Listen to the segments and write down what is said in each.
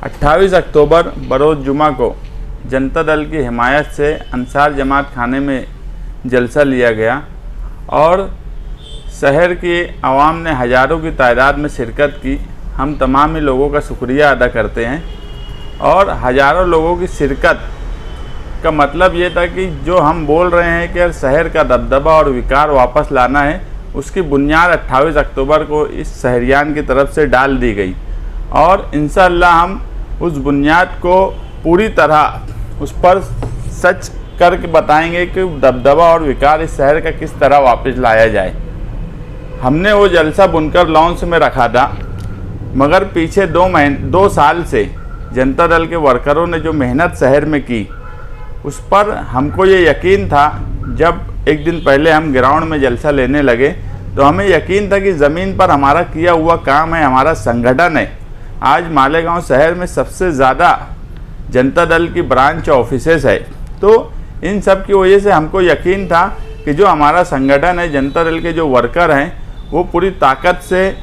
28 अक्टूबर बरोज़ जुमा को जनता दल की हिमायत से अंसार जमात खाने में जलसा लिया गया और शहर की आवाम ने हज़ारों की तादाद में शिरकत की। हम तमाम ही लोगों का शुक्रिया अदा करते हैं और हज़ारों लोगों की शिरकत का मतलब ये था कि जो हम बोल रहे हैं कि शहर का दबदबा और विकार वापस लाना है, उसकी बुनियाद 28 अक्टूबर को इस शहरियान की तरफ से डाल दी गई और इंशाअल्लाह हम उस बुनियाद को पूरी तरह उस पर सच करके बताएंगे कि दबदबा और विकार इस शहर का किस तरह वापस लाया जाए। हमने वो जलसा बुनकर लॉन्च में रखा था, मगर पीछे 2 साल से जनता दल के वर्करों ने जो मेहनत शहर में की, उस पर हमको ये यकीन था। जब एक दिन पहले हम ग्राउंड में जलसा लेने लगे तो हमें यकीन था कि ज़मीन पर हमारा किया हुआ काम है, हमारा संगठन है। आज मालेगांव शहर में सबसे ज़्यादा जनता दल की ब्रांच ऑफिसेस है, तो इन सब की वजह से हमको यकीन था कि जो हमारा संगठन है, जनता दल के जो वर्कर हैं, वो पूरी ताकत से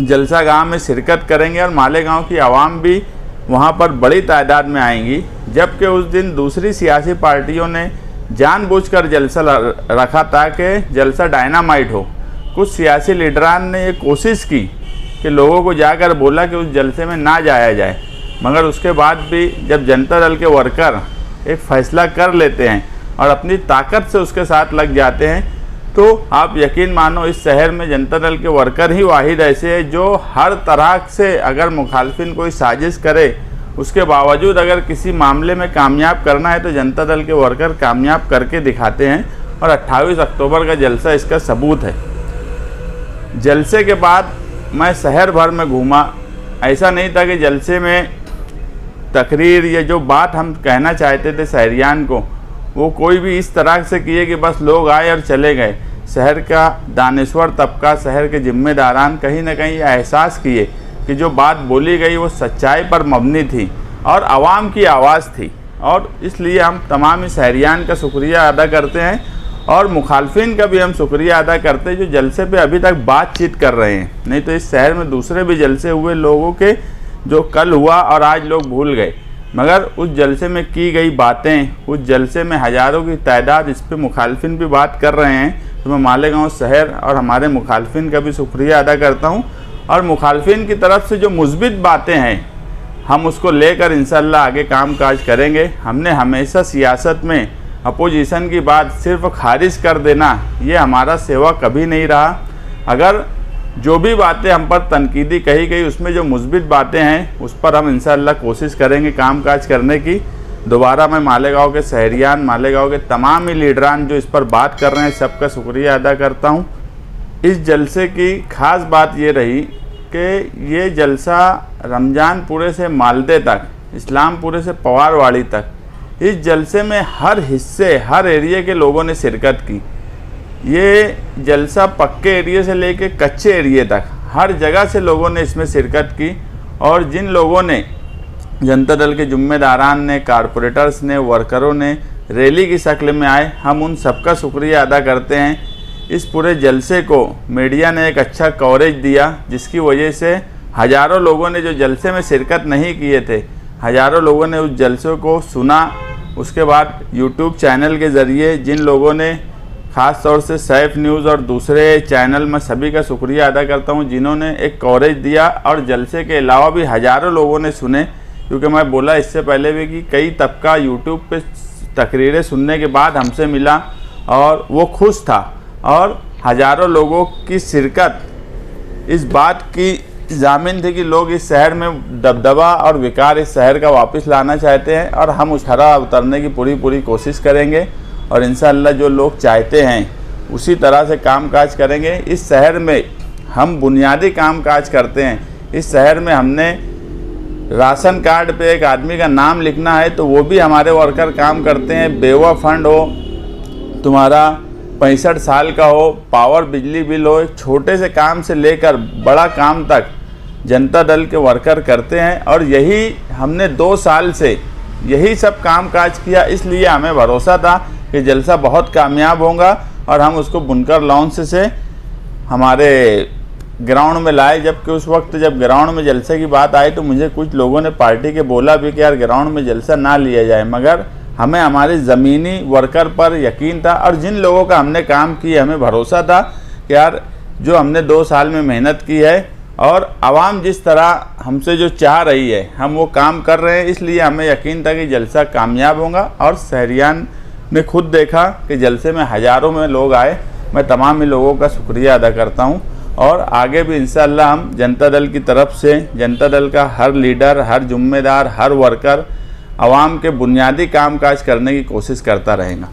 जलसा गांव में शिरकत करेंगे और मालेगांव की आवाम भी वहां पर बड़ी तादाद में आएंगी। जबकि उस दिन दूसरी सियासी पार्टियों ने जानबूझकर जलसा रखा था कि जलसा डायनामाइट हो। कुछ सियासी लीडरान ने ये कोशिश की कि लोगों को जाकर बोला कि उस जलसे में ना जाया जाए, मगर उसके बाद भी जब जनता दल के वर्कर एक फ़ैसला कर लेते हैं और अपनी ताकत से उसके साथ लग जाते हैं, तो आप यकीन मानो इस शहर में जनता दल के वर्कर ही वाहिद ऐसे हैं जो हर तरह से अगर मुखालफिन कोई साजिश करे, उसके बावजूद अगर किसी मामले में कामयाब करना है तो जनता दल के वर्कर कामयाब करके दिखाते हैं और 28 अक्टूबर का जलसा इसका सबूत है। जलसे के बाद मैं शहर भर में घूमा। ऐसा नहीं था कि जलसे में तकरीर या जो बात हम कहना चाहते थे शहरियान को, वो कोई भी इस तरह से किए कि बस लोग आए और चले गए। शहर का दानिश्वर तबका, शहर के जिम्मेदारान कहीं ना कहीं एहसास किए कि जो बात बोली गई वो सच्चाई पर मबनी थी और आवाम की आवाज़ थी, और इसलिए हम तमाम शहरियान का शुक्रिया अदा करते हैं और मुखालफिन का भी हम शुक्रिया अदा करते हैं जो जलसे पे अभी तक बातचीत कर रहे हैं। नहीं तो इस शहर में दूसरे भी जलसे हुए लोगों के, जो कल हुआ और आज लोग भूल गए, मगर उस जलसे में की गई बातें, उस जलसे में हज़ारों की तादाद इस पर मुखालफिन भी बात कर रहे हैं। तो मैं मालेगांव शहर और हमारे मुखालफिन का भी शुक्रिया अदा करता हूं और मुखालफिन की तरफ से जो मुस्बित बातें हैं, हम उसको लेकर इंशाअल्लाह आगे काम काज करेंगे। हमने हमेशा सियासत में अपोजिशन की बात सिर्फ खारिज कर देना, ये हमारा सेवा कभी नहीं रहा। अगर जो भी बातें हम पर तनकीदी कही गई, उसमें जो मुस्बित बातें हैं, उस पर हम इंशाअल्लाह कोशिश करेंगे काम काज करने की। दोबारा मैं मालेगांव के शहरियान, मालेगांव के तमाम ही लीडरान जो इस पर बात कर रहे हैं, सबका शुक्रिया अदा करता हूं। इस जलसे की ख़ास बात ये रही कि ये जलसा रमज़ानपुरे से मालदे तक, इस्लामपुरे से पवारवाड़ी तक, इस जलसे में हर हिस्से, हर एरिए के लोगों ने शिरकत की। ये जलसा पक्के एरिए से लेके कच्चे एरिए तक हर जगह से लोगों ने इसमें शिरकत की और जिन लोगों ने, जनता दल के जिम्मेदारान ने, कारपोरेटर्स ने, वर्करों ने रैली की शक्ल में आए, हम उन सबका शुक्रिया अदा करते हैं। इस पूरे जलसे को मीडिया ने एक अच्छा कवरेज दिया, जिसकी वजह से हज़ारों लोगों ने जो जलसे में शिरकत नहीं किए थे, हज़ारों लोगों ने उस जलसे को सुना। उसके बाद यूट्यूब चैनल के ज़रिए जिन लोगों ने, ख़ास तौर से सैफ न्यूज़ और दूसरे चैनल, में सभी का शुक्रिया अदा करता हूं जिन्होंने एक कवरेज दिया और जलसे के अलावा भी हज़ारों लोगों ने सुने। क्योंकि मैं बोला इससे पहले भी कि कई तबका यूट्यूब पे तकरीरें सुनने के बाद हमसे मिला और वो खुश था और हज़ारों लोगों की शिरकत इस बात की ज़ामिन थी कि लोग इस शहर में दबदबा और विकार इस शहर का वापस लाना चाहते हैं और हम उस हरा उतरने की पूरी कोशिश करेंगे और इंशाअल्लाह जो लोग चाहते हैं उसी तरह से काम काज करेंगे। इस शहर में हम बुनियादी काम काज करते हैं। इस शहर में हमने राशन कार्ड पे एक आदमी का नाम लिखना है तो वो भी हमारे वर्कर काम करते हैं। बेवा फंड हो, तुम्हारा 65 साल का हो, पावर बिजली बिल हो, एक छोटे से काम से लेकर बड़ा काम तक जनता दल के वर्कर करते हैं और यही हमने 2 साल से यही सब काम काज किया। इसलिए हमें भरोसा था कि जलसा बहुत कामयाब होगा और हम उसको बुनकर लॉन्च से हमारे ग्राउंड में लाए, जबकि उस वक्त जब ग्राउंड में जलसे की बात आई तो मुझे कुछ लोगों ने पार्टी के बोला भी कि यार ग्राउंड में जलसा ना लिया जाए, मगर हमें हमारे ज़मीनी वर्कर पर यकीन था और जिन लोगों का हमने काम किया हमें भरोसा था कि यार जो हमने 2 साल में मेहनत की है और आवाम जिस तरह हमसे जो चाह रही है हम वो काम कर रहे हैं, इसलिए हमें यकीन था कि जलसा कामयाब होगा। और शहरियान ने खुद देखा कि जलसे में हज़ारों में लोग आए। मैं तमाम ही लोगों का शुक्रिया अदा करता हूँ और आगे भी इंशाअल्लाह हम जनता दल की तरफ से, जनता दल का हर लीडर, हर जिम्मेदार, हर वर्कर आवाम के बुनियादी कामकाज करने की कोशिश करता रहेगा।